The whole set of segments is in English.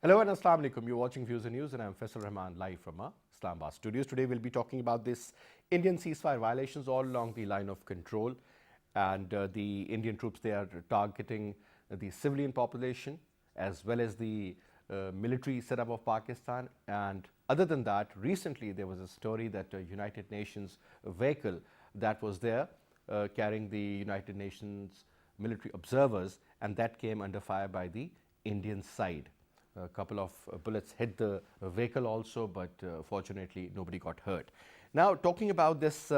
Hello and Assalamu Alaikum. You're watching Views and News and I'm Faisal Rahman live from our Islamabad studios. Today we'll be talking about this Indian ceasefire violations all along the line of control, and the Indian troops, they are targeting the civilian population as well as the military setup of Pakistan. And other than that, recently there was a story that a United Nations vehicle that was there carrying the United Nations military observers, and that came under fire by the Indian side. A couple of bullets hit the vehicle also, but fortunately nobody got hurt. Now, talking about this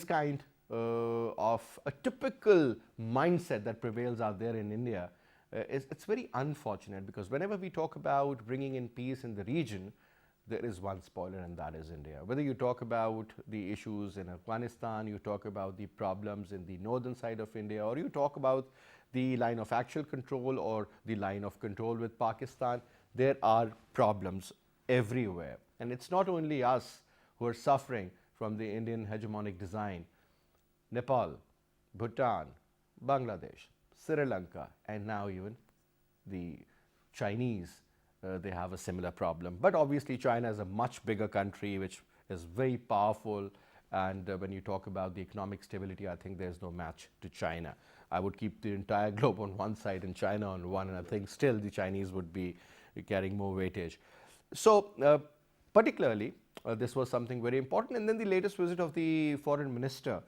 kind of a typical mindset that prevails out there in India, it's very unfortunate, because whenever we talk about bringing in peace in the region, there is one spoiler, and that is India. Whether you talk about the issues in Afghanistan, you talk about the problems in the northern side of India, or you talk about the line of actual control or the line of control with Pakistan, there are problems everywhere. And it's not only us who are suffering from the Indian hegemonic design. Nepal, Bhutan, Bangladesh, Sri Lanka, and now even the Chinese, they have a similar problem. But obviously China is a much bigger country which is very powerful, and when you talk about the economic stability, I think there's no match to China. I would keep the entire globe on one side and China on one, and I think still the Chinese would be carrying more weightage. So particularly this was something very important. And then the latest visit of the foreign minister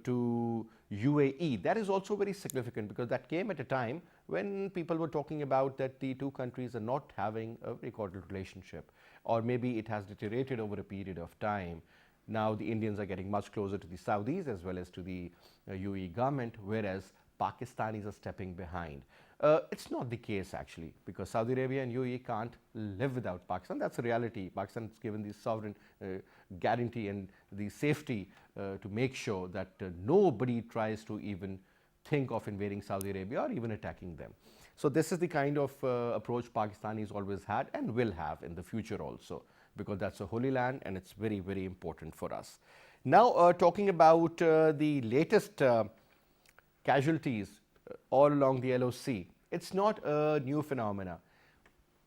to UAE, that is also very significant, because that came at a time when people were talking about that the two countries are not having a very cordial relationship, or maybe it has deteriorated over a period of time. Now the Indians are getting much closer to the Saudis as well as to the UAE government, whereas Pakistanis are stepping behind. It's not the case actually, because Saudi Arabia and UAE can't live without Pakistan. That's a reality. Pakistan is given the sovereign guarantee and the safety to make sure that nobody tries to even think of invading Saudi Arabia or even attacking them. So this is the kind of approach Pakistanis always had and will have in the future also, because that's a holy land and it's very, very important for us. Now talking about the latest casualties all along the LOC, it's not a new phenomena.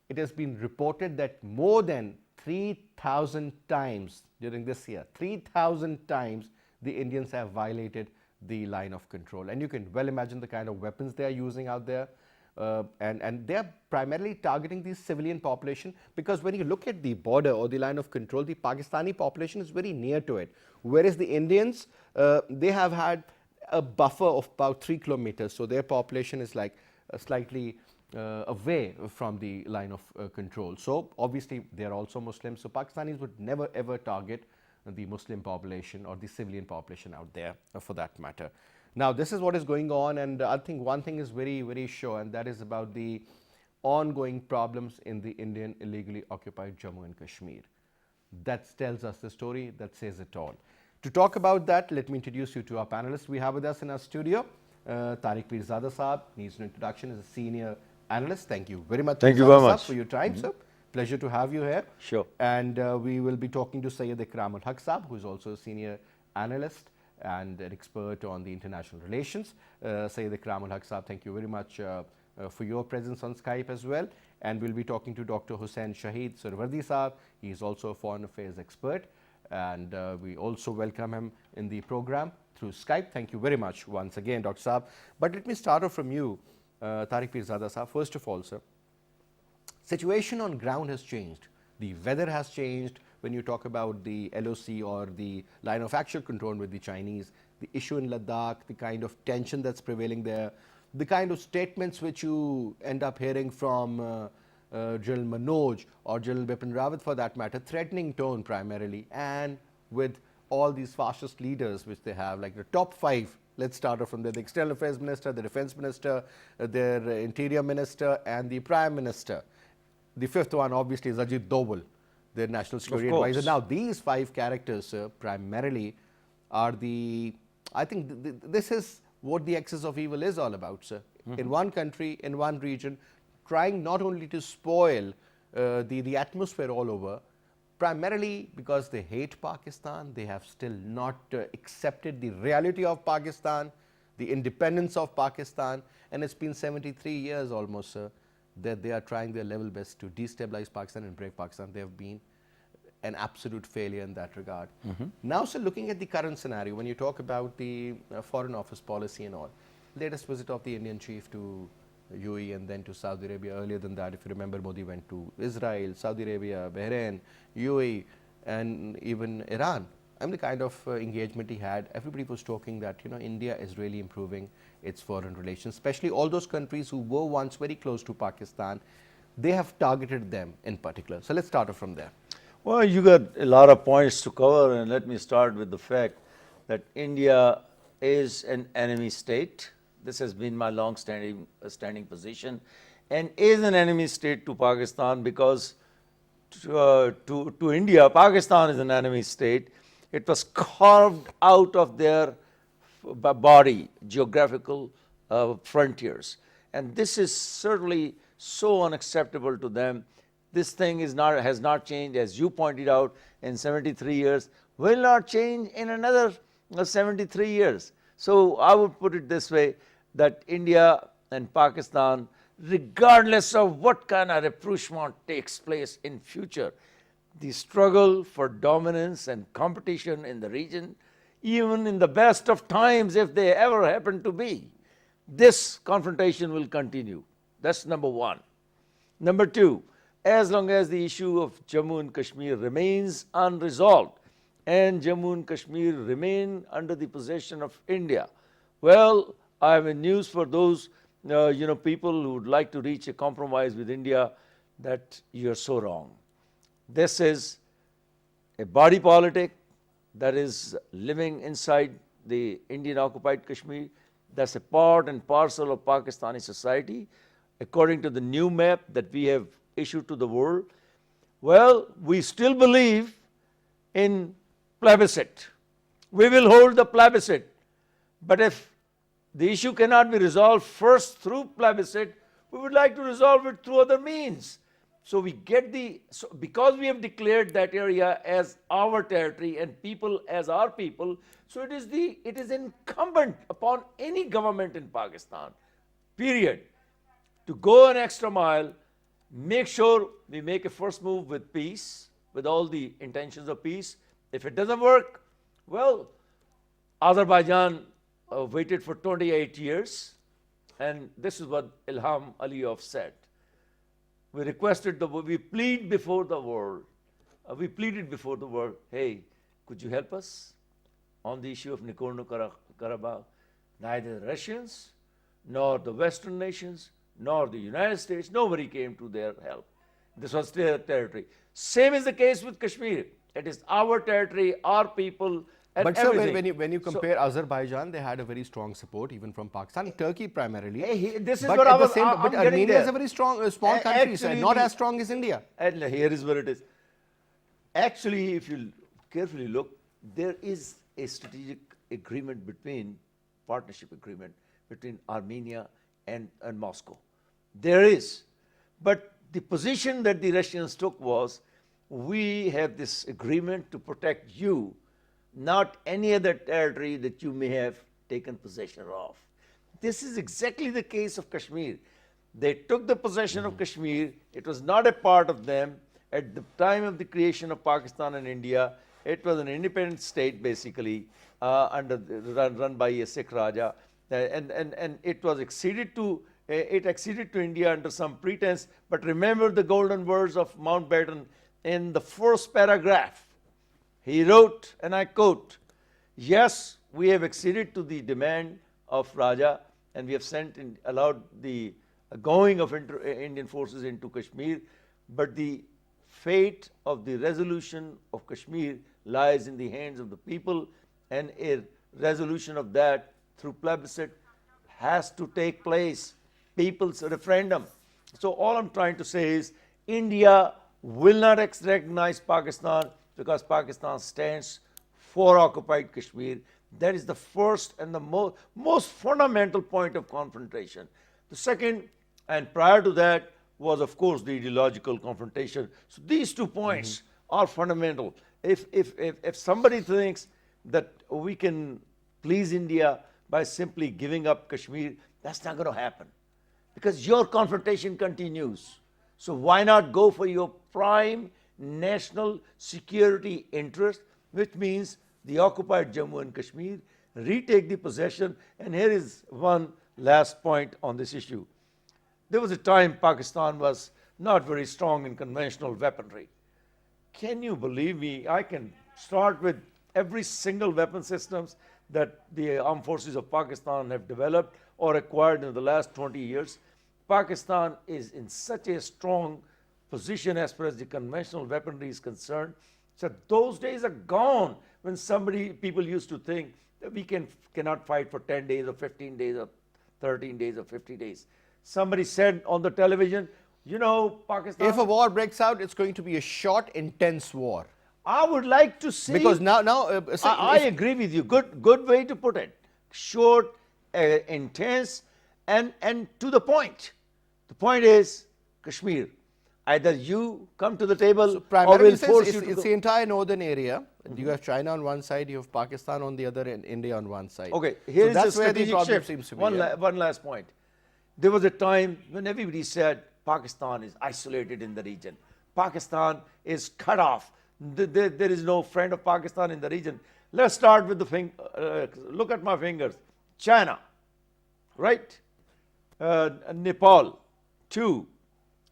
It has been reported that more than 3,000 times during this year, 3,000 times the Indians have violated the line of control. And you can well imagine the kind of weapons they are using out there. And they are primarily targeting the civilian population, because when you look at the border or the line of control, the Pakistani population is very near to it, whereas the Indians, they have had a buffer of about 3 kilometers, so their population is like slightly away from the line of control. So obviously they are also Muslims, so Pakistanis would never ever target the Muslim population or the civilian population out there for that matter. Now this is what is going on, and I think one thing is very, very sure, and that is about the ongoing problems in the Indian illegally occupied Jammu and Kashmir. That tells us the story, that says it all. To talk about that, let me introduce you to our panelists. We have with us in our studio Tariq Pirzada Saab. Needs no introduction, is a senior analyst. Thank you very much, Thank you very much for your time, sir. Pleasure to have you here. Sure. And we will be talking to Syed Ikram Ul Haq Saab, who is also a senior analyst and an expert on the international relations. Syed Ikram Ul Haq Saab, thank you very much for your presence on Skype as well. And we'll be talking to Dr. Hussain Shahid Surwardi Saab. He is also a foreign affairs expert, and we also welcome him in the program through Skype. Thank you very much once again, Dr. Saab. But let me start off from you, Tariq Pirzada Saab. First of all, sir, situation on ground has changed. The weather has changed. When you talk about the LOC or the line of actual control with the Chinese, the issue in Ladakh, the kind of tension that's prevailing there, the kind of statements which you end up hearing from General Manoj or General Bipin Rawat for that matter, threatening tone primarily, and with all these fascist leaders which they have, like the top 5, let's start off from there: the External Affairs Minister, the Defense Minister, their Interior Minister, and the Prime Minister. The 5th one obviously is Ajit Doval, their National Security Advisor. Now these 5 characters, primarily are the, I think this is what the axis of evil is all about, sir. In one country, in one region, trying not only to spoil the atmosphere all over, primarily because they hate Pakistan. They have still not accepted the reality of Pakistan, the independence of Pakistan, and it's been 73 years almost, sir. that they are trying their level best to destabilize Pakistan and break Pakistan. They have been an absolute failure in that regard. Now, so looking at the current scenario, when you talk about the Foreign Office policy and all, latest visit of the Indian chief to UAE and then to Saudi Arabia. Earlier than that, if you remember, Modi went to Israel, Saudi Arabia, Bahrain, UAE, and even Iran. I mean, the kind of engagement he had, everybody was talking that, you know, India is really improving its foreign relations, especially all those countries who were once very close to Pakistan. They have targeted them in particular. So let's start off from there. Well, you got a lot of points to cover, and let me start with the fact that India is an enemy state. This has been my long-standing standing position, and is an enemy state to Pakistan because to India, Pakistan is an enemy state. It was carved out of their body, geographical frontiers. And this is certainly so unacceptable to them. This thing has not changed, as you pointed out, in 73 years, will not change in another 73 years. So I would put it this way, that India and Pakistan, regardless of what kind of rapprochement takes place in future, the struggle for dominance and competition in the region, even in the best of times, if they ever happen to be, this confrontation will continue. That's number one. Number two, as long as the issue of Jammu and Kashmir remains unresolved and Jammu and Kashmir remain under the possession of India, well, I have a news for those people who would like to reach a compromise with India, that you're so wrong. This is a body politic that is living inside the Indian occupied Kashmir. That's a part and parcel of Pakistani society, according to the new map that we have issued to the world. Well, we still believe in plebiscite. We will hold the plebiscite. But if the issue cannot be resolved first through plebiscite, we would like to resolve it through other means. So we get because we have declared that area as our territory and people as our people, so it is incumbent upon any government in Pakistan, period, to go an extra mile, make sure we make a first move with peace, with all the intentions of peace. If it doesn't work, well, Azerbaijan waited for 28 years, and this is what Ilham Aliyev said. We requested, we plead before the world, we pleaded before the world, hey, could you help us on the issue of Nagorno-Karabakh? Neither the Russians, nor the Western nations, nor the United States, nobody came to their help. This was their territory. Same is the case with Kashmir. It is our territory, our people, and but everything. sir, when you compare Azerbaijan, they had a very strong support even from Pakistan, Turkey primarily. This is but what at I the was. same, but Armenia is a very strong, small country, sir, Actually, not as strong as India. And here is where it is. Actually, if you carefully look, there is a strategic agreement partnership agreement between Armenia and Moscow. There is. But the position that the Russians took was, we have this agreement to protect you, not any other territory that you may have taken possession of. This is exactly the case of Kashmir. They took the possession of Kashmir. It was not a part of them. At the time of the creation of Pakistan and India, it was an independent state, basically, run by a Sikh Raja. And it was acceded to India under some pretense. But remember the golden words of Mountbatten in the first paragraph. He wrote, and I quote, yes, we have acceded to the demand of Raja, and we have allowed the going of Indian forces into Kashmir, but the fate of the resolution of Kashmir lies in the hands of the people, and a resolution of that through plebiscite has to take place, people's referendum. So all I'm trying to say is, India will not recognize Pakistan because Pakistan stands for occupied Kashmir. That is the first and the most fundamental point of confrontation. The second, and prior to that, was of course the ideological confrontation. So these 2 points are fundamental. If somebody thinks that we can please India by simply giving up Kashmir, that's not going to happen. because your confrontation continues. So why not go for your prime national security interest, which means the occupied Jammu and Kashmir, retake the possession. And here is one last point on this issue. There was a time Pakistan was not very strong in conventional weaponry. Can you believe me? I can start with every single weapon systems that the armed forces of Pakistan have developed or acquired in the last 20 years. Pakistan is in such a strong position as far as the conventional weaponry is concerned. So those days are gone when people used to think that we cannot fight for 10 days or 15 days or 13 days or 50 days. Somebody said on the television, you know, Pakistan. If a war breaks out, it's going to be a short, intense war. I would like to see. Because now, I agree with you. Good way to put it. Short, intense, and to the point. The point is Kashmir. Either you come to the table, or primarily we'll force you to it's go. the entire northern area. You have China on one side, you have Pakistan on the other, and India on one side. Okay, here is that's the where the strategic problem shift. seems to be. One last point. There was a time when everybody said Pakistan is isolated in the region. Pakistan is cut off. There is no friend of Pakistan in the region. Let's start with look at my fingers. China, right? Nepal, 2.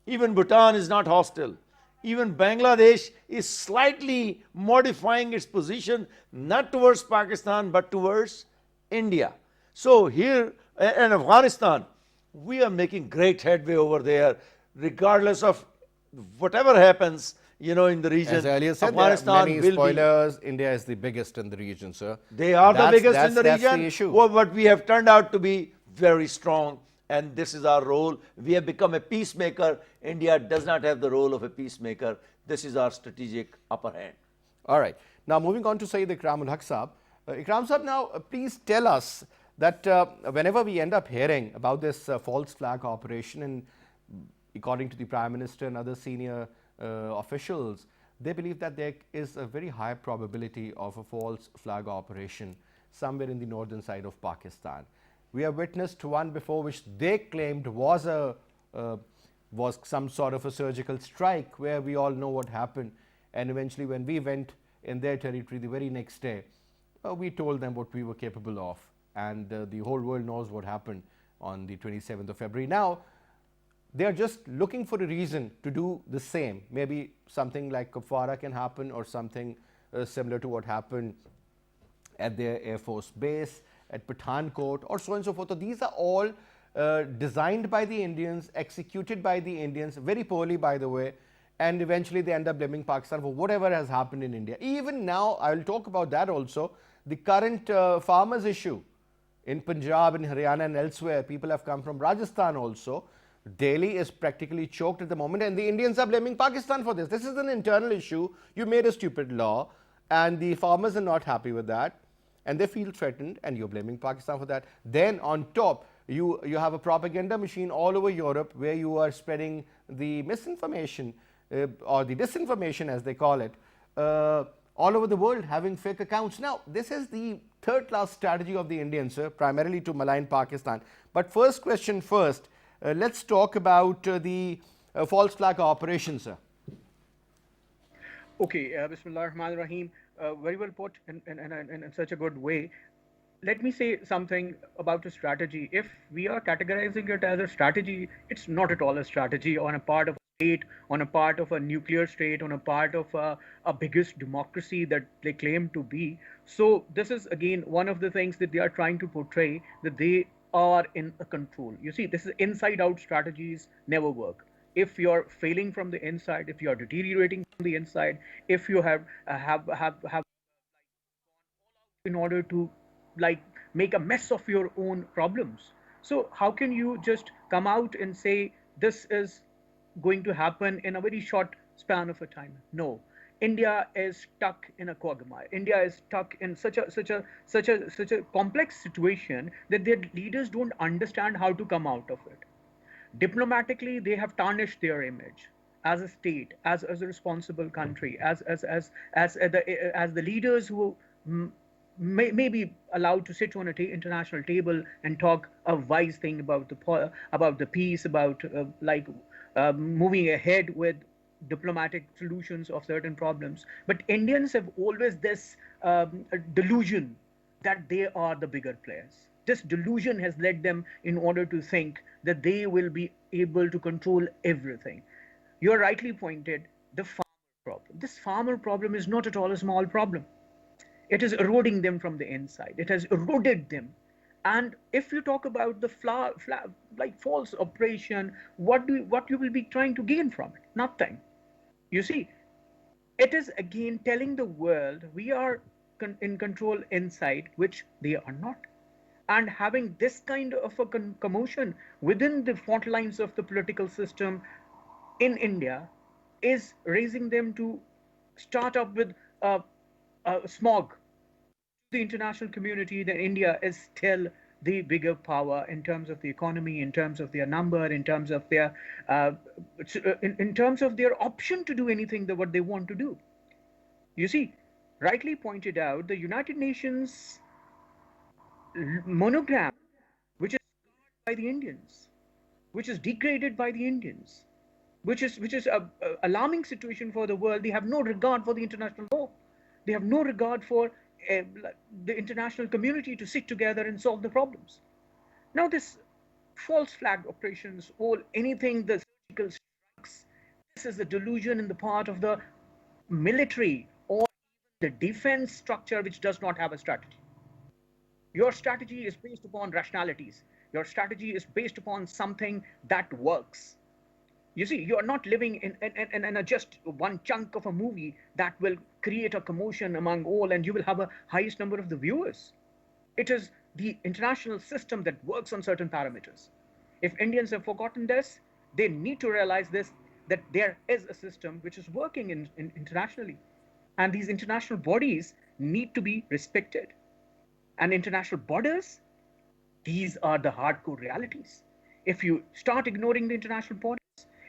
Even Bhutan is not hostile. Even Bangladesh is slightly modifying its position, not towards Pakistan, but towards India. So here, and Afghanistan, we are making great headway over there, regardless of whatever happens, you know, in the region. As earlier said, Afghanistan there are many will be. spoilers. India is the biggest in the region, sir. They are the biggest in the region. That's the issue. But we have turned out to be very strong, and this is our role. We have become a peacemaker. India does not have the role of a peacemaker. This is our strategic upper hand. All right. Now, moving on to Sayyid Ikramul Haq Saab. Ikram Saab, now please tell us that whenever we end up hearing about this false flag operation, and according to the Prime Minister and other senior officials, they believe that there is a very high probability of a false flag operation somewhere in the northern side of Pakistan. We have witnessed one before, which they claimed was some sort of a surgical strike, where we all know what happened. And eventually, when we went in their territory the very next day, we told them what we were capable of. And the whole world knows what happened on the 27th of February. Now, they are just looking for a reason to do the same. Maybe something like Kupwara can happen, or something similar to what happened at their Air Force base, at Pathankot, or so on and so forth. So these are all designed by the Indians, executed by the Indians, very poorly, by the way, and eventually they end up blaming Pakistan for whatever has happened in India. Even now, I will talk about that also, the current farmers issue in Punjab, in Haryana and elsewhere. People have come from Rajasthan also. Delhi is practically choked at the moment, and the Indians are blaming Pakistan for this. This is an internal issue. You made a stupid law, and the farmers are not happy with that, and they feel threatened, and you're blaming Pakistan for that. Then on top, you have a propaganda machine all over Europe, where you are spreading the misinformation or the disinformation, as they call it, all over the world, having fake accounts. Now, this is the third-class strategy of the Indians, sir, primarily to malign Pakistan. But first question first, let's talk about the false flag operation, sir. Okay, Bismillah ar-Rahman ar-Rahim. Very well put in such a good way. Let me say something about a strategy. If we are categorizing it as a strategy, it's not at all a strategy on a part of a state, on a part of a nuclear state, on a part of a biggest democracy that they claim to be. So this is again one of the things that they are trying to portray, that they are in a control. You see, this is inside out strategies never work. If you're failing from the inside, if you're deteriorating from the inside, if you have in order to like make a mess of your own problems. So how can you just come out and say this is going to happen in a very short span of a time? No. India is stuck in a quagmire. India is stuck in such a complex situation that their leaders don't understand how to come out of it. Diplomatically, they have tarnished their image as a state, as a responsible country, as the leaders who may be allowed to sit on a international table and talk a wise thing about about the peace, about moving ahead with diplomatic solutions of certain problems. But Indians have always this delusion that they are the bigger players. This delusion has led them in order to think that they will be able to control everything. You are rightly pointed the farmer problem. This farmer problem is not at all a small problem. It is eroding them from the inside. It has eroded them. And if you talk about the like false operation, what you will be trying to gain from it? Nothing. You see, it is again telling the world we are in control inside, which they are not. And having this kind of a commotion within the front lines of the political system in India is raising them to start up with smog the international community that India is still the bigger power in terms of the economy, in terms of their number, in terms of their in terms of their option to do anything that what they want to do. You see, rightly pointed out, the United Nations monogram, which is by the Indians, which is degraded by the Indians, which is a alarming situation for the world. They have no regard for the international law. They have no regard for uh, the international community to sit together and solve the problems. Now, this false flag operations or anything, the surgical strikes, this is a delusion in the part of the military or the defense structure which does not have a strategy. Your strategy is based upon rationalities. Your strategy is based upon something that works. You see, you are not living in a just one chunk of a movie that will create a commotion among all and you will have a highest number of the viewers. It is the international system that works on certain parameters. If Indians have forgotten this, they need to realize this, that there is a system which is working internationally. And these international bodies need to be respected. And international borders, these are the hardcore realities. If you start ignoring the international borders,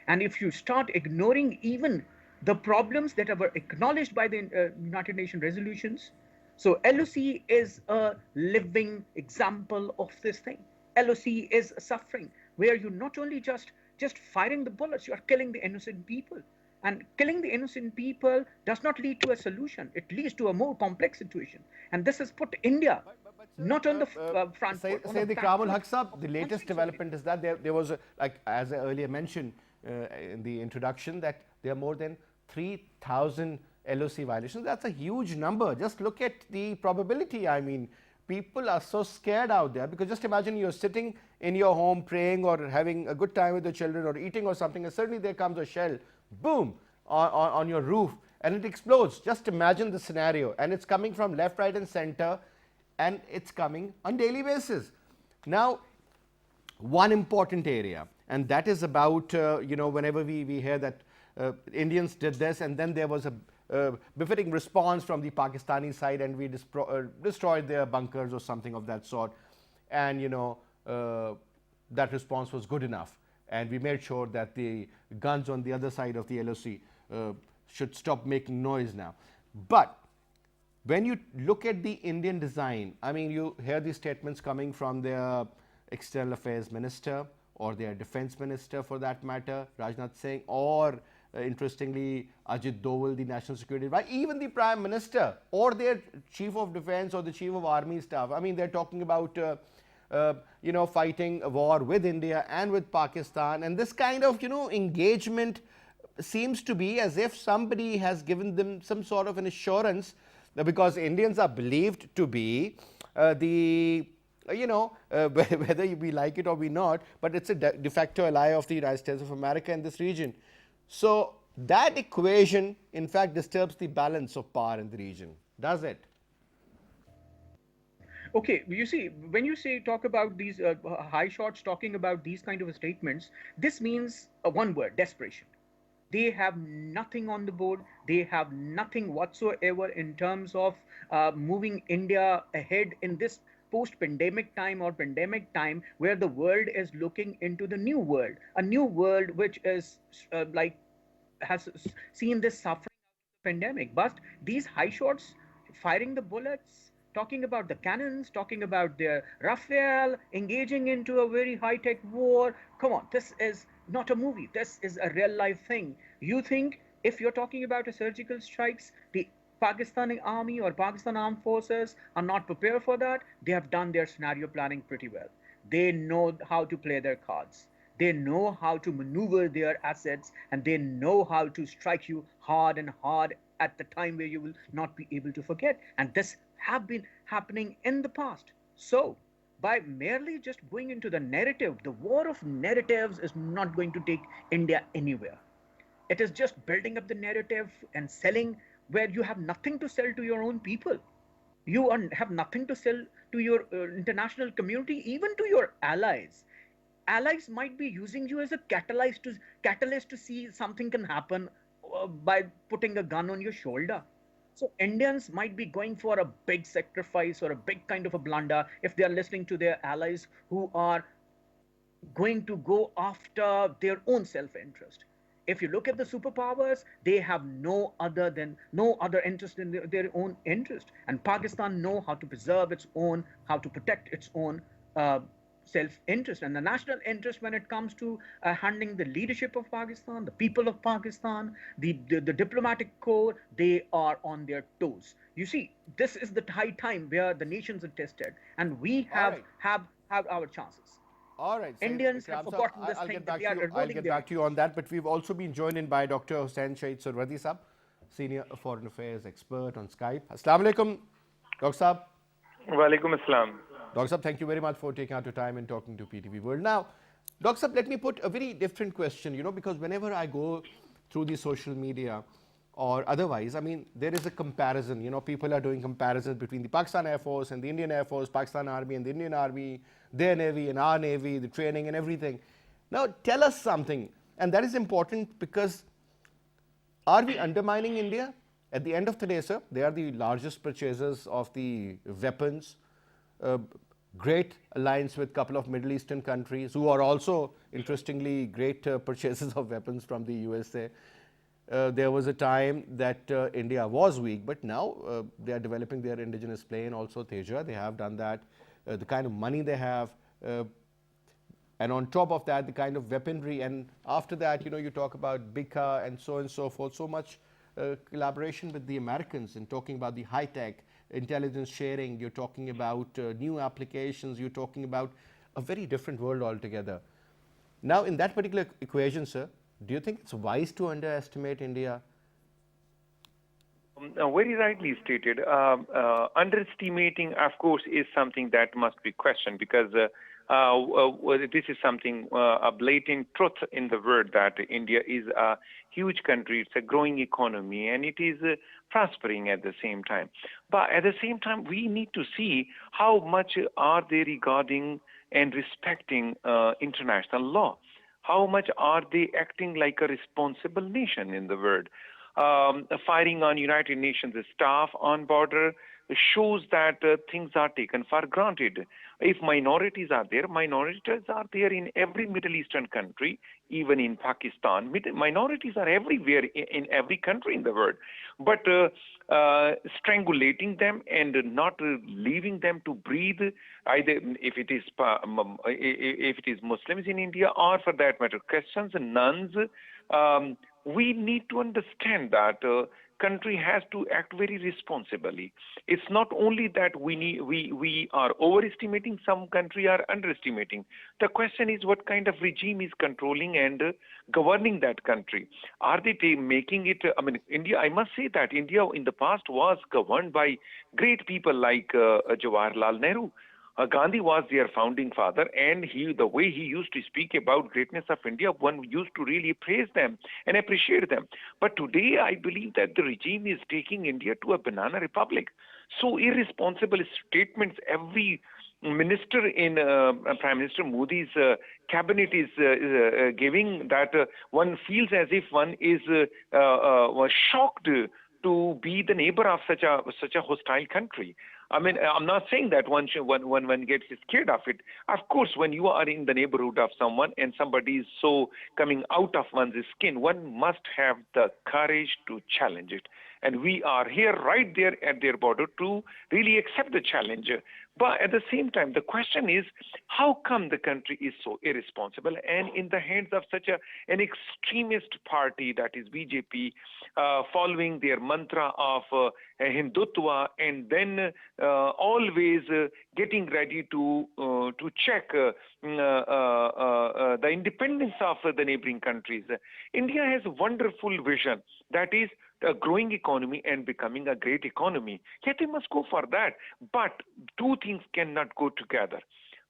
and if you start ignoring even the problems that were acknowledged by the United Nations resolutions, so LOC is a living example of this thing. LOC is suffering, where you not only just firing the bullets, you are killing the innocent people. And killing the innocent people does not lead to a solution. It leads to a more complex situation. And this has put India not on the front Say, foot. On say the the back Kamul foot. Haq, the latest development is that there was, like as I earlier mentioned in the introduction, that there are more than 3,000 LOC violations. That's a huge number. Just look at the probability. I mean, people are so scared out there because just imagine you're sitting in your home praying or having a good time with your children or eating or something, and suddenly there comes a shell, boom, on your roof, and it explodes. Just imagine the scenario, and it's coming from left, right, and center, and it's coming on daily basis. Now, one important area, and that is about whenever we hear that Indians did this, and then there was a befitting response from the Pakistani side, and we destroyed their bunkers or something of that sort, and that response was good enough, and we made sure that the guns on the other side of the LOC should stop making noise now. But when you look at the Indian design, I mean, you hear these statements coming from their external affairs minister or their defense minister for that matter, Rajnath Singh, or interestingly, Ajit Doval, the national security advisor, even the prime minister or their chief of defense or the chief of army staff. I mean, they're talking about fighting a war with India and with Pakistan, and this kind of engagement seems to be as if somebody has given them some sort of an assurance, because Indians are believed to be whether we like it or we not, but it's a de facto ally of the United States of America in this region. So that equation, in fact, disturbs the balance of power in the region, does it? Okay, you see, when you talk about these high shots talking about these kind of statements, this means one word: desperation. They have nothing on the board. They have nothing whatsoever in terms of moving India ahead in this post-pandemic time or pandemic time, where the world is looking into the new world, a new world which is has seen this suffering of the pandemic. But these high shots, firing the bullets, talking about the cannons, talking about their Rafale, engaging into a very high-tech war. Come on, this is not a movie. This is a real-life thing. You think if you're talking about a surgical strikes, the Pakistani army or Pakistan armed forces are not prepared for that? They have done their scenario planning pretty well. They know how to play their cards. They know how to maneuver their assets, and they know how to strike you hard and hard at the time where you will not be able to forget. And this have been happening in the past. So by merely just going into the narrative, the war of narratives is not going to take India anywhere. It is just building up the narrative and selling where you have nothing to sell to your own people. You have nothing to sell to your international community, even to your allies. Allies might be using you as a catalyst to see something can happen by putting a gun on your shoulder. So Indians might be going for a big sacrifice or a big kind of a blunder if they are listening to their allies who are going to go after their own self-interest. If you look at the superpowers, they have no other interest in their own interest. And Pakistan know how to preserve its own, how to protect its own uh, self-interest and the national interest when it comes to handling the leadership of Pakistan, the people of Pakistan, the diplomatic corps. They are on their toes. You see, this is the high time where the nations are tested, and we All right. have our chances. All right, Said Indians have Ikram Saab, forgotten this I'll thing get that back they to are you. I'll eroding get their back to you on that. But we've also been joined in by Dr. Hussain Shahid Surwadi Saab, Senior Foreign Affairs Expert on Skype. Assalamu alaikum, Dr. Saab. Walaikum Assalam. Dr. Saab, thank you very much for taking out your time and talking to PTV World. Now, Dr. Saab, let me put a very different question, because whenever I go through the social media or otherwise, I mean, there is a comparison. People are doing comparisons between the Pakistan Air Force and the Indian Air Force, Pakistan Army and the Indian Army, their Navy and our Navy, the training and everything. Now, tell us something, and that is important because are we undermining India? At the end of the day, sir, they are the largest purchasers of the weapons. Uh, Great alliance with a couple of Middle Eastern countries who are also, interestingly, great purchasers of weapons from the USA. There was a time that India was weak, but now they are developing their indigenous plane, also Teja. They have done that. The kind of money they have, and on top of that, the kind of weaponry. And after that, you talk about BICA and so forth. So much collaboration with the Americans and talking about the high tech intelligence sharing. You're talking about new applications. You're talking about a very different world altogether. Now, in that particular equation, sir, do you think it's wise to underestimate India? Very rightly stated. Underestimating, of course, is something that must be questioned because this is something, a blatant truth in the world that India is a huge country, it's a growing economy, and it is prospering at the same time. But at the same time, we need to see how much are they regarding and respecting international law. How much are they acting like a responsible nation in the world? Firing on United Nations staff on border shows that things are taken for granted. If minorities are there in every Middle Eastern country, even in Pakistan. Minorities are everywhere in every country in the world. But strangulating them and not leaving them to breathe, either if it is Muslims in India or for that matter Christians and nuns, we need to understand that country has to act very responsibly. It's not only that we are overestimating, some country are underestimating. The question is what kind of regime is controlling and governing that country. Are they making it, India, I must say that India in the past was governed by great people like Jawaharlal Nehru. Gandhi was their founding father, and the way he used to speak about greatness of India, one used to really praise them and appreciate them. But today, I believe that the regime is taking India to a banana republic. So irresponsible statements every minister in Prime Minister Modi's cabinet is giving, that one feels as if one is shocked to be the neighbor of such a hostile country. I mean, I'm not saying that one gets scared of it. Of course, when you are in the neighborhood of someone and somebody is so coming out of one's skin, one must have the courage to challenge it. And we are here right there at their border to really accept the challenge. But at the same time, the question is, how come the country is so irresponsible and in the hands of such an extremist party, that is BJP, following their mantra of Hindutva, and then always getting ready to check the independence of the neighboring countries. India has a wonderful vision, that is a growing economy and becoming a great economy. Yet they must go for that. But two things cannot go together.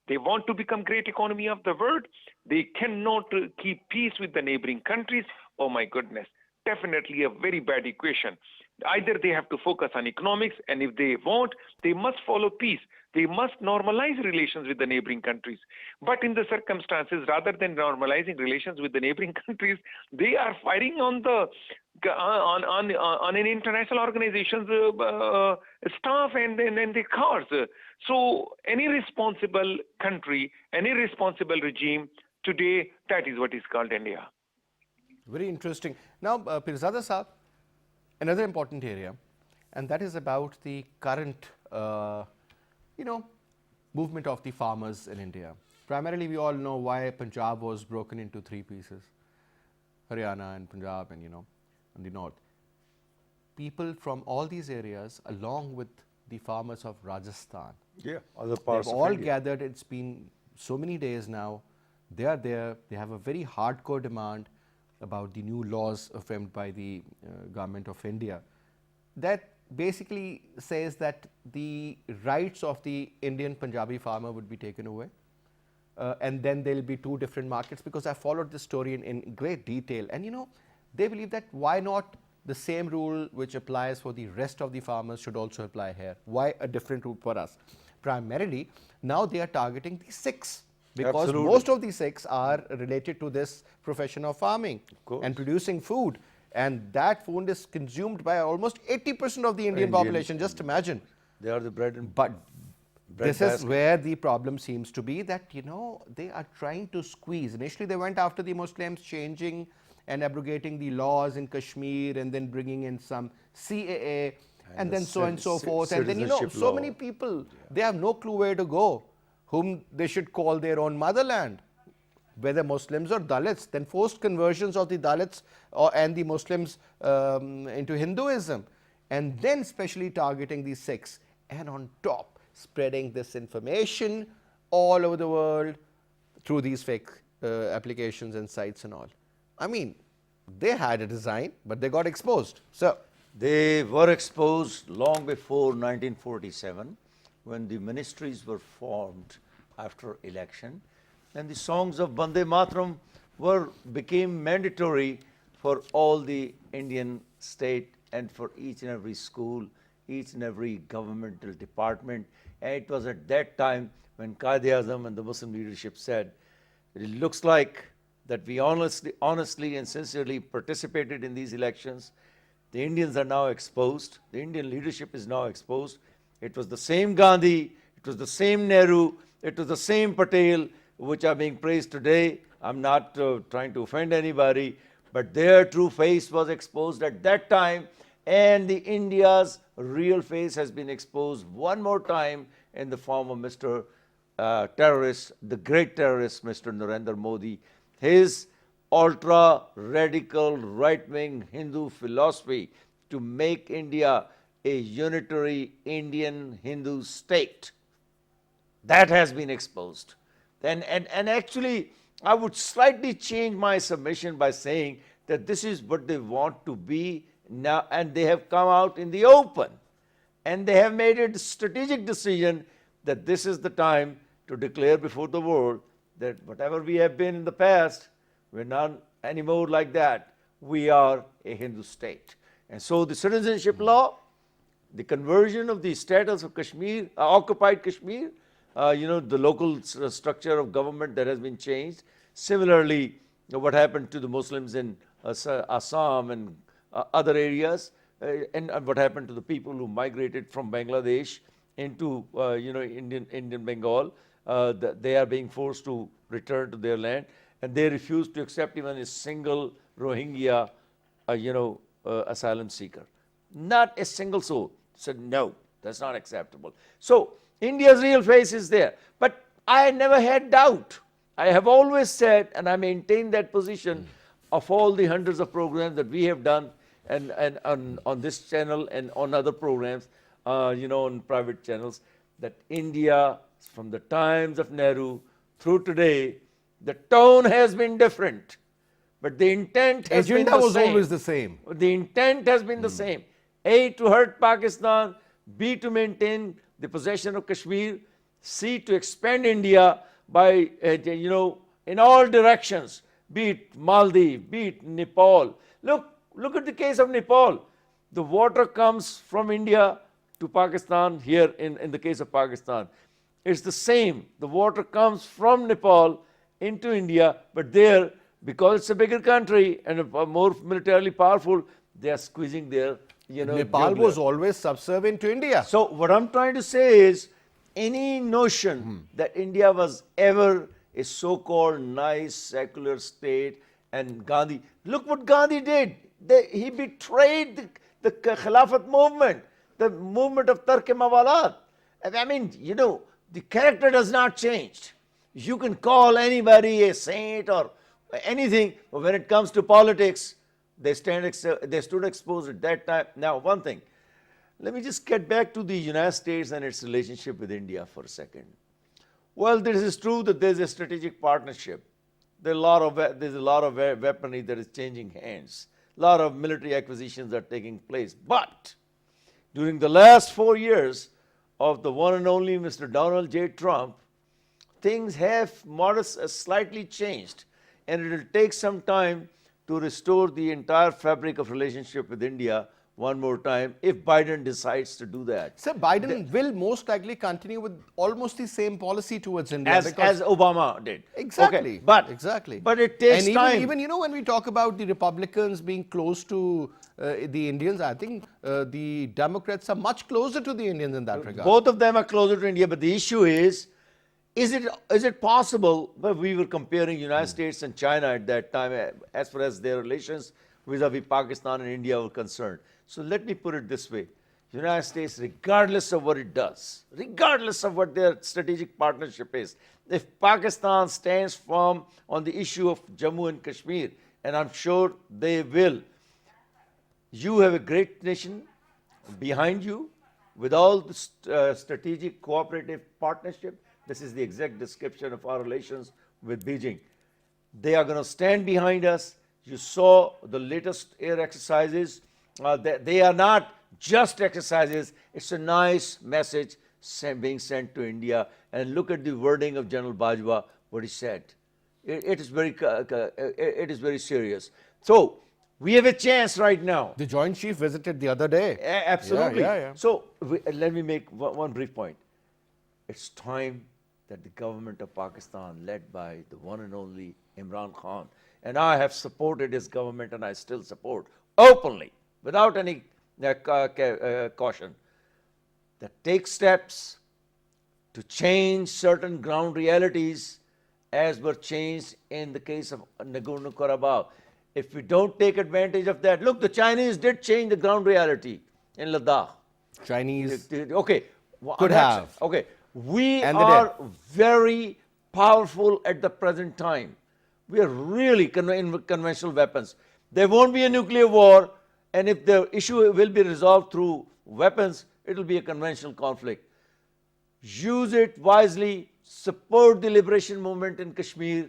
They want to become great economy of the world. They cannot keep peace with the neighboring countries. Oh my goodness, definitely a very bad equation. Either they have to focus on economics, and if they won't, they must follow peace. They must normalize relations with the neighboring countries. But in the circumstances, rather than normalizing relations with the neighboring countries, they are firing on the on an international organization's staff and their cars. So any responsible country, any responsible regime today, that is what is called India. Very interesting. Now, Pirzada Saab, another important area, and that is about the current, movement of the farmers in India. Primarily, we all know why Punjab was broken into three pieces: Haryana and Punjab, and and the north. People from all these areas, along with the farmers of Rajasthan, Other they've parts all of India. gathered. It's been so many days now. They are there. They have a very hardcore demand about the new laws framed by the government of India that basically says that the rights of the Indian Punjabi farmer would be taken away. And then there will be two different markets, because I followed this story in great detail. And they believe that why not the same rule which applies for the rest of the farmers should also apply here? Why a different rule for us? Primarily, now they are targeting the Sikhs, because Absolutely. most of the Sikhs are related to this profession of farming course. and producing food. And that food is consumed by almost 80% of the Indian population. Just imagine. They are the bread and But bread this is basket. where the problem seems to be, that they are trying to squeeze. Initially they went after the Muslims, changing and abrogating the laws in Kashmir, and then bringing in some CAA, and then so on and so forth. And then citizenship so law. many people, they have no clue where to go, whom they should call their own motherland, whether Muslims or Dalits. Then forced conversions of the Dalits and the Muslims into Hinduism, and then especially targeting the Sikhs, and on top spreading this information all over the world through these fake applications and sites and all. I mean, they had a design, but they got exposed. So They were exposed long before 1947, when the ministries were formed after election, and the songs of Bande Mataram became mandatory for all the Indian state and for each and every school, each and every governmental department. And it was at that time when Quaid-e-Azam and the Muslim leadership said, it looks like that we honestly and sincerely participated in these elections. The Indians are now exposed. The Indian leadership is now exposed. It was the same Gandhi, it was the same Nehru, it was the same Patel, which are being praised today. I'm not trying to offend anybody, but their true face was exposed at that time, and the India's real face has been exposed one more time in the form of Mr. Terrorist, the great terrorist, Mr. Narendra Modi. His ultra-radical right-wing Hindu philosophy to make India a unitary Indian Hindu state, that has been exposed. And actually, I would slightly change my submission by saying that this is what they want to be now, and they have come out in the open. And they have made a strategic decision that this is the time to declare before the world that whatever we have been in the past, we're not anymore like that. We are a Hindu state. And so the citizenship law, the conversion of the status of Kashmir, occupied Kashmir, the local structure of government that has been changed. Similarly, what happened to the Muslims in Assam and other areas, and what happened to the people who migrated from Bangladesh into Indian Bengal. They are being forced to return to their land, and they refuse to accept even a single Rohingya, asylum seeker. Not a single soul said no. That's not acceptable. So India's real face is there. But I never had doubt. I have always said, and I maintain that position of all the hundreds of programs that we have done, and on this channel and on other programs, on private channels, that India, from the times of Nehru through today, the tone has been different, but the intent has been the Agenda was same. always the same. The intent has been the same. A, to hurt Pakistan. B, to maintain the possession of Kashmir. C, to expand India by, in all directions, be it Maldives, be it Nepal. Look at the case of Nepal. The water comes from India to Pakistan here in the case of Pakistan. It's the same. The water comes from Nepal into India, but there, because it's a bigger country and more militarily powerful, they are squeezing their, Nepal jugular. was always subservient to India. So what I'm trying to say is, any notion that India was ever a so-called nice secular state, and Gandhi, look what Gandhi did. He betrayed the Khilafat movement, the movement of Tark-e-Mawalat. I mean, the character does not change. You can call anybody a saint or anything, but when it comes to politics, they stood exposed at that time. Now, one thing, let me just get back to the United States and its relationship with India for a second. Well, this is true that there's a strategic partnership. There's a lot of weaponry that is changing hands. A lot of military acquisitions are taking place. But during the last 4 years of the one and only Mr. Donald J. Trump, things have slightly changed, and it will take some time to restore the entire fabric of relationship with India one more time if Biden decides to do that. Sir, Biden will most likely continue with almost the same policy towards India. As Obama did. Exactly. Okay, exactly. But it takes and time. Even when we talk about the Republicans being close to the Indians, I think the Democrats are much closer to the Indians in that regard. Both of them are closer to India, but the issue is it possible, but we were comparing United States and China at that time as far as their relations vis-a-vis Pakistan and India were concerned. So let me put it this way. United States, regardless of what it does, regardless of what their strategic partnership is, if Pakistan stands firm on the issue of Jammu and Kashmir, and I'm sure they will, you have a great nation behind you with all the strategic cooperative partnership. This is the exact description of our relations with Beijing. They are going to stand behind us. You saw the latest air exercises. They are not just exercises. It's a nice message being sent to India. And look at the wording of General Bajwa, what he said. It is very serious. So we have a chance right now. The Joint Chief visited the other day. Absolutely. Yeah. So let me make one brief point. It's time that the government of Pakistan, led by the one and only Imran Khan, and I have supported his government and I still support openly, without any caution, that take steps to change certain ground realities as were changed in the case of Nagorno-Karabakh. If we don't take advantage of that, look, the Chinese did change the ground reality in Ladakh. Chinese Okay. could have. Okay. We And they are very powerful at the present time. We are really in conventional weapons. There won't be a nuclear war, and if the issue will be resolved through weapons, it will be a conventional conflict. Use it wisely, support the liberation movement in Kashmir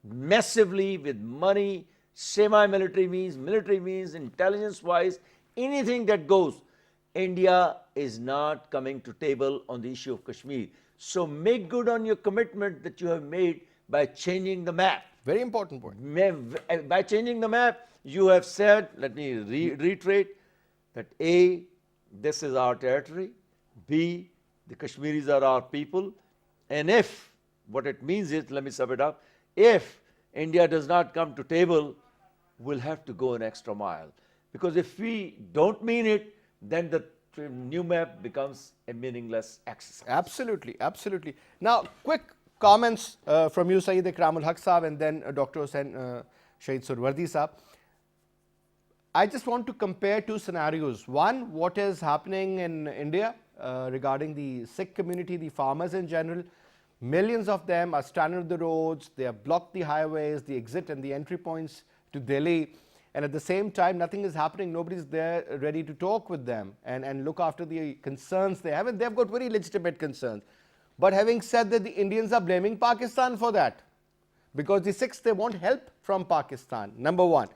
massively with money, semi-military means, military means, intelligence-wise, anything that goes. India is not coming to table on the issue of Kashmir. So make good on your commitment that you have made by changing the map. Very important point. By changing the map, you have said, let me reiterate, that A, this is our territory, B, the Kashmiris are our people, and if, what it means is, let me sum it up, if India does not come to table, we'll have to go an extra mile. Because if we don't mean it, then the new map becomes a meaningless exercise. Absolutely, absolutely. Now, quick comments from you, Saeed Ikramul Haq Saab, and then Dr. Hussain Shahid Surwardi Saab. I just want to compare two scenarios. One, what is happening in India regarding the Sikh community, the farmers in general. Millions of them are stranded on the roads, they have blocked the highways, the exit and the entry points to Delhi. And at the same time, nothing is happening. Nobody's there ready to talk with them and look after the concerns they have. And they've got very legitimate concerns. But having said that, the Indians are blaming Pakistan for that. Because the Sikhs, they want help from Pakistan, number one.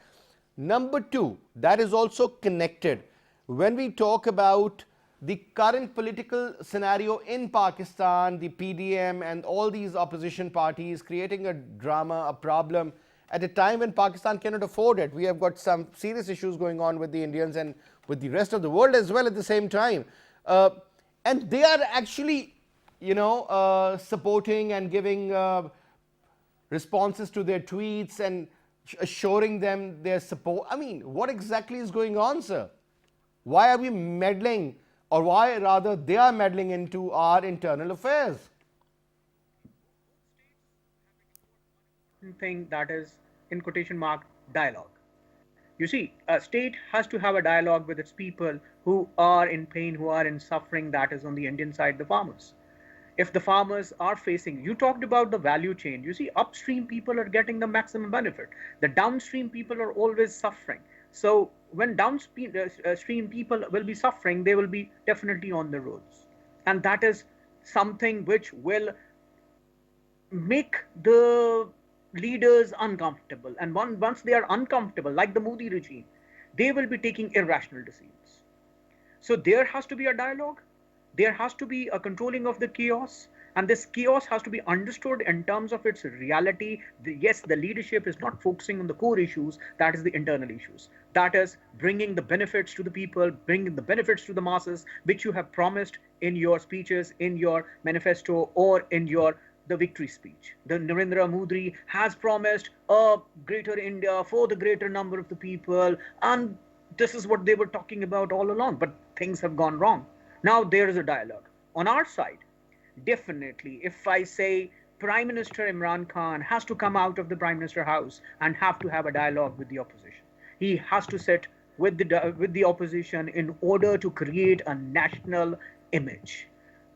Number two, that is also connected. When we talk about the current political scenario in Pakistan, the PDM and all these opposition parties creating a drama, a problem, at a time when Pakistan cannot afford it. We have got some serious issues going on with the Indians and with the rest of the world as well at the same time. And they are actually, supporting and giving responses to their tweets and assuring them their support. I mean, what exactly is going on, sir? Why are we meddling, or why rather they are meddling into our internal affairs? Thing that is, in quotation mark, dialogue. You see, a state has to have a dialogue with its people who are in pain, who are in suffering. That is on the Indian side, the farmers. If the farmers are facing, you talked about the value chain. You see, upstream people are getting the maximum benefit. The downstream people are always suffering. So when downstream people will be suffering, they will be definitely on the roads. And that is something which will make the leaders uncomfortable. And once they are uncomfortable, like the Modi regime, they will be taking irrational decisions. So there has to be a dialogue. There has to be a controlling of the chaos, and this chaos has to be understood in terms of its reality. Yes, the leadership is not focusing on the core issues, that is the internal issues. That is bringing the benefits to the people, bringing the benefits to the masses, which you have promised in your speeches, in your manifesto, or in the victory speech. The Narendra Modi has promised a greater India for the greater number of the people, and this is what they were talking about all along, but things have gone wrong. Now there is a dialogue. On our side, definitely, if I say Prime Minister Imran Khan has to come out of the Prime Minister house and have to have a dialogue with the opposition. He has to sit with the opposition in order to create a national image.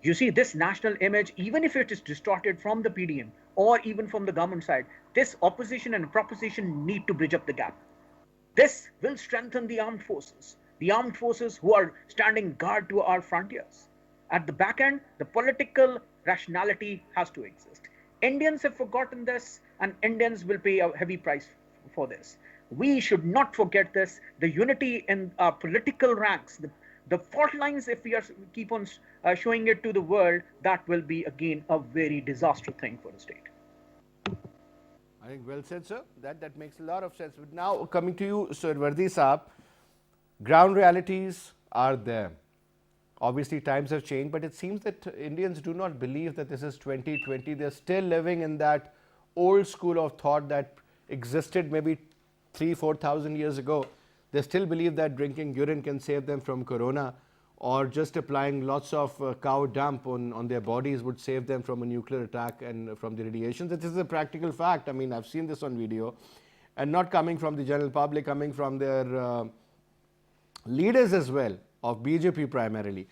You see, this national image, even if it is distorted from the PDM or even from the government side, this opposition and proposition need to bridge up the gap. This will strengthen the armed forces who are standing guard to our frontiers. At the back end, the political rationality has to exist. Indians have forgotten this, and Indians will pay a heavy price for this. We should not forget this. The unity in our political ranks, the fault lines, if we keep on showing it to the world, that will be again a very disastrous thing for the state. I think well said, sir. That makes a lot of sense. But now coming to you, Sir Wardi Saab, ground realities are there. Obviously, times have changed, but it seems that Indians do not believe that this is 2020. They're still living in that old school of thought that existed maybe 3,000-4,000 years ago. They still believe that drinking urine can save them from corona, or just applying lots of cow dump on their bodies would save them from a nuclear attack and from the radiation. This is a practical fact. I mean, I've seen this on video, and not coming from the general public, coming from their leaders as well, of BJP primarily.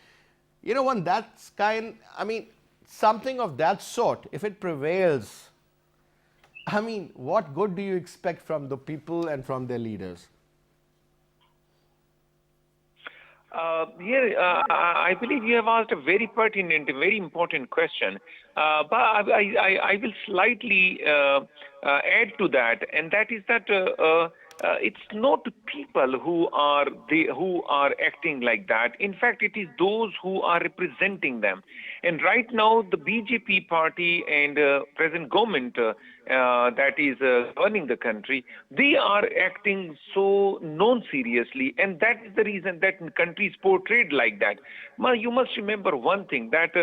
When that's something of that sort, if it prevails, what good do you expect from the people and from their leaders? I believe you have asked a very pertinent, very important question. But I will slightly add to that, and that is that it's not people who are acting like that. In fact, it is those who are representing them. And right now, the BJP party and present government that is running the country, they are acting so non-seriously, and that is the reason that country is portrayed like that. You must remember one thing, that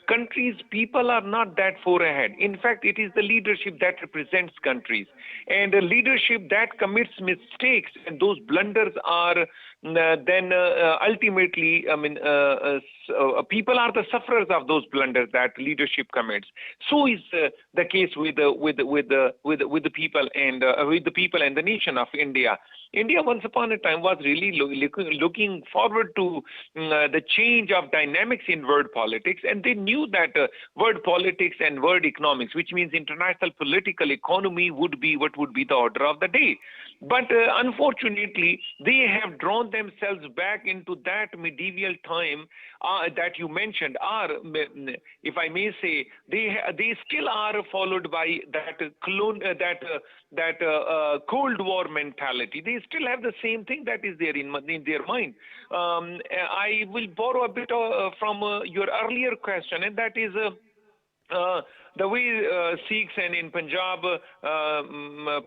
countries, people are not that far ahead. In fact, it is the leadership that represents countries, and the leadership that commits mistakes, and those blunders are then ultimately, I mean, people are the sufferers of those blunders that leadership commits. So is the case with the people and with the people and the nation of India. India, once upon a time, was really looking forward to the change of dynamics in world politics, and they knew that world politics and world economics, which means international political economy, would be what would be the order of the day. But unfortunately, they have drawn themselves back into that medieval time that you mentioned, or if I may say, they still are followed by that Cold War mentality. They still have the same thing that is there in their mind. I will borrow a bit from your earlier question, and that is the way Sikhs and in Punjab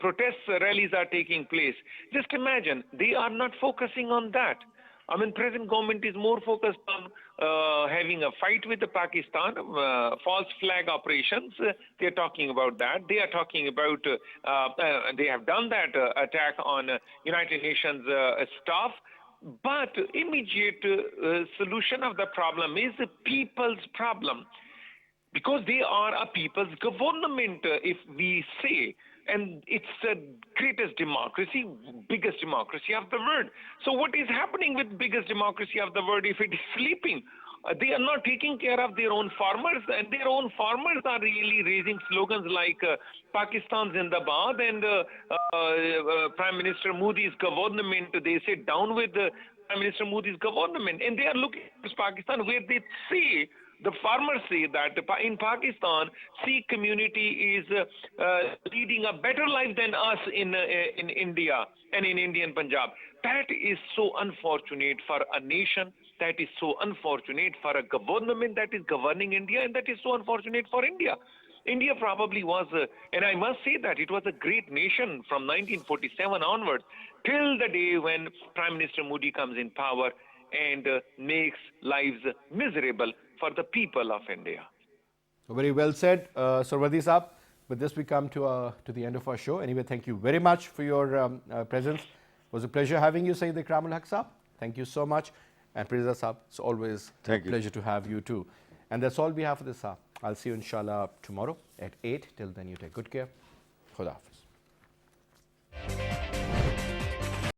protest rallies are taking place. Just imagine, they are not focusing on that. I mean, present government is more focused on having a fight with the Pakistan, false flag operations. They are talking about that. They are talking about, they have done that attack on United Nations staff. But immediate solution of the problem is the people's problem. Because they are a people's government, if we say, and it's the greatest democracy, biggest democracy of the world. So what is happening with biggest democracy of the world if it is sleeping? They are not taking care of their own farmers, and their own farmers are really raising slogans like Pakistan Zindabad, and Prime Minister Modi's government, they say down with Prime Minister Modi's government, and they are looking at Pakistan where they say, the farmers say that in Pakistan, Sikh community is leading a better life than us in India and in Indian Punjab. That is so unfortunate for a nation. That is so unfortunate for a government that is governing India, and that is so unfortunate for India. India probably was, and I must say that it was a great nation from 1947 onwards, till the day when Prime Minister Modi comes in power and makes lives miserable for the people of India. Very well said, Sarwadi Saab. With this, we come to the end of our show. Anyway, thank you very much for your presence. It was a pleasure having you, Sayyid Ikramul Haq Saab. Thank you so much. And Pirza Saab, it's always a pleasure to have you too. And that's all we have for this Saab. I'll see you inshallah tomorrow at 8. Till then, you take good care. Khuda Hafiz.